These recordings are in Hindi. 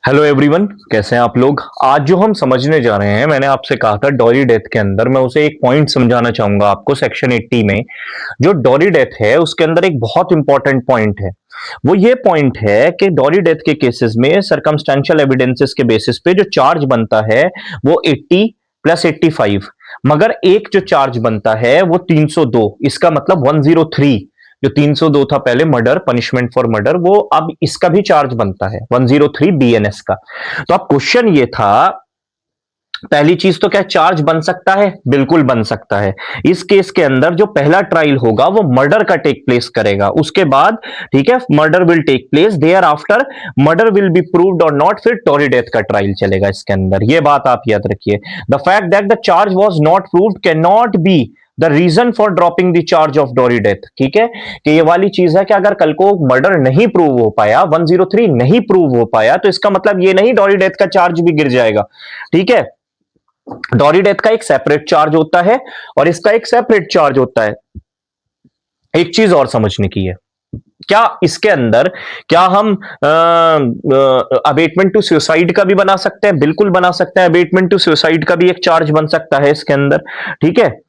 हेलो एवरीवन, कैसे हैं आप लोग। आज जो हम समझने जा रहे हैं, मैंने आपसे कहा था डॉरी डेथ के अंदर मैं उसे एक पॉइंट समझाना चाहूंगा आपको। सेक्शन 80 में जो डॉरी डेथ है उसके अंदर एक बहुत इंपॉर्टेंट पॉइंट है। वो ये पॉइंट है कि डॉरी डेथ के केसेस में सर्कमस्टेंशियल एविडेंसेस के बेसिस पे जो चार्ज बनता है वो 80 प्लस 85, मगर एक जो चार्ज बनता है वो 302। इसका मतलब 103, जो 302 था पहले मर्डर, पनिशमेंट फॉर मर्डर, वो अब इसका भी चार्ज बनता है 103 बीएनएस का। तो अब क्वेश्चन ये था, पहली चीज तो क्या चार्ज बन सकता है? बिल्कुल बन सकता है। इस केस के अंदर जो पहला ट्रायल होगा वो मर्डर का टेक प्लेस करेगा, उसके बाद ठीक है murder will take place, thereafter murder will be proved और नॉट, फिर टॉरी डेथ का ट्रायल चलेगा इसके अंदर। ये बात आप याद रखिए। The fact that the charge was not proved can not be the reason for dropping the charge of dowry death. ठीक है कि ये वाली चीज है कि अगर कल को मर्डर नहीं प्रूव हो पाया, 103 नहीं प्रूव हो पाया, तो इसका मतलब ये नहीं डॉरी डेथ का चार्ज भी गिर जाएगा। ठीक है, डॉरी डेथ का एक सेपरेट चार्ज होता है और इसका एक सेपरेट चार्ज होता है। एक चीज और समझने की है, क्या इसके अंदर क्या हम अबेटमेंट टू सुसाइड का भी बना सकते हैं? बिल्कुल बना सकते हैं। अबेटमेंट टू सुसाइड का भी एक चार्ज बन सकता है इसके अंदर। ठीक है,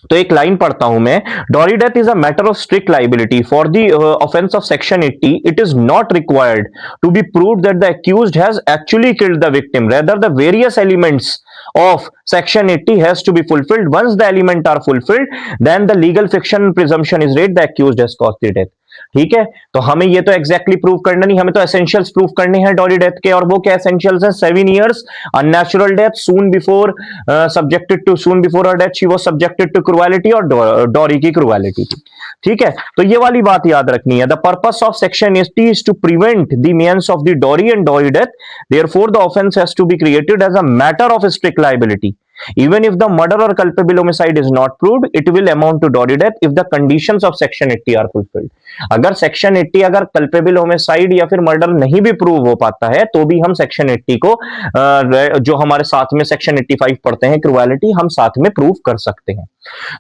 तो एक लाइन पढ़ता हूं मैं। Dowry death is a matter of strict liability for the offence of section 80। It is not required to be proved that the accused has actually killed the victim, rather the various elements of section 80 has to be fulfilled. Once the elements are fulfilled, then the legal fiction presumption is read, the accused has caused the death. ठीक है, तो हमें ये तो एग्जैक्टली प्रूव करना नहीं, हमें तो एसेंशियल्स प्रूव करने हैं डॉरी डेथ के। और वो क्या एसेंशियल्स है? 7 years, unnatural death, soon before subjected to, soon before her death she was subjected to cruelty, और डॉरी की क्रुएलिटी थी। ठीक है, तो ये वाली बात याद रखनी है। The purpose of section 80 is to prevent the menace of the dowry and dowry death, therefore the offence has to be created as a matter of strict liability. Even if the murder or culpable homicide is not proved, it will amount to Dory death if the conditions of section 80 are fulfilled. अगर सेक्शन 80 अगर कल्पेबल होमिसाइड या फिर मर्डर नहीं भी प्रूव हो पाता है तो भी हम सेक्शन 80 को जो हमारे साथ में सेक्शन 85 पढ़ते हैं क्रुएलिटी, हम साथ में प्रूव कर सकते हैं।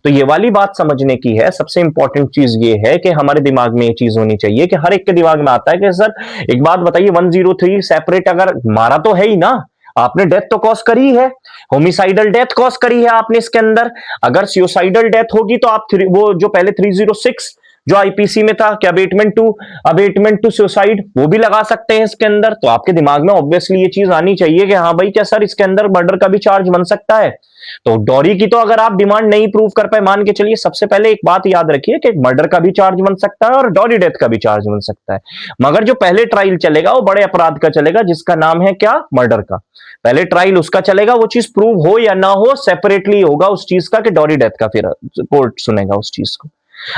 तो ये वाली बात समझने की है। सबसे इंपॉर्टेंट चीज ये है कि हमारे दिमाग में ये चीज होनी चाहिए कि हर एक के दिमाग में आता है कि सर एक बात बताइए, 103 सेपरेट अगर मारा तो है ही ना, आपने डेथ तो कॉज करी है, होमिसाइडल डेथ कॉज करी है आपने इसके अंदर। अगर सुसाइडल डेथ होगी तो आप वो जो पहले 306 जो आईपीसी में था कि अबेटमेंट टू सुसाइड, वो भी लगा सकते हैं इसके अंदर। तो आपके दिमाग में ऑब्वियसली ये चीज आनी चाहिए कि हाँ भाई क्या सर इसके अंदर मर्डर का भी चार्ज बन सकता है। तो डॉरी की तो अगर आप डिमांड नहीं प्रूव कर पाए, मान के चलिए, सबसे पहले एक बात याद रखिए कि मर्डर का भी चार्ज बन सकता है और डॉरी डेथ का भी चार्ज बन सकता है, मगर जो पहले ट्रायल चलेगा वो बड़े अपराध का चलेगा जिसका नाम है क्या? मर्डर का। पहले ट्रायल उसका चलेगा, वो चीज प्रूव हो या ना हो सेपरेटली होगा उस चीज का कि डॉरी डेथ का फिर कोर्ट सुनेगा उस चीज को।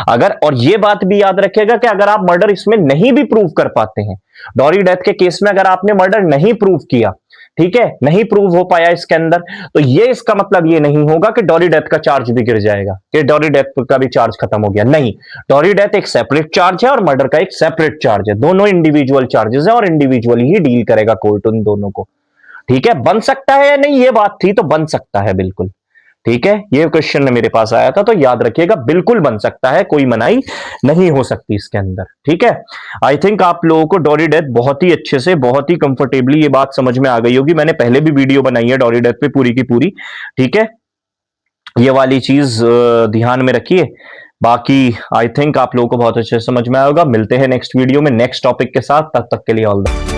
अगर, और ये बात भी याद रखिएगा कि अगर आप मर्डर इसमें नहीं भी प्रूव कर पाते हैं, डॉरी डेथ के केस में अगर आपने मर्डर नहीं प्रूव किया, ठीक है, नहीं प्रूव हो पाया इसके अंदर, तो ये इसका मतलब ये नहीं होगा कि डॉरी डेथ का चार्ज भी गिर जाएगा, कि डॉरी डेथ का भी चार्ज खत्म हो गया। नहीं, डॉरी डेथ एक सेपरेट चार्ज है और मर्डर का एक सेपरेट चार्ज है। दोनों इंडिविजुअल चार्जेस है और इंडिविजुअली ही डील करेगा कोर्ट उन दोनों को। ठीक है, बन सकता है या नहीं ये बात थी, तो बन सकता है बिल्कुल। ठीक है, ये क्वेश्चन मेरे पास आया था तो याद रखिएगा, बिल्कुल बन सकता है, कोई मनाही नहीं हो सकती इसके अंदर। ठीक है, आई थिंक आप लोगों को डॉरी डेथ बहुत ही अच्छे से, बहुत ही कंफर्टेबली ये बात समझ में आ गई होगी। मैंने पहले भी वीडियो बनाई है डॉरी डेथ पे पूरी की पूरी। ठीक है, ये वाली चीज ध्यान में रखिए। बाकी आई थिंक आप लोगों को बहुत अच्छे से समझ में आएगा। मिलते हैं नेक्स्ट वीडियो में नेक्स्ट टॉपिक के साथ, तब तक के लिए ऑल द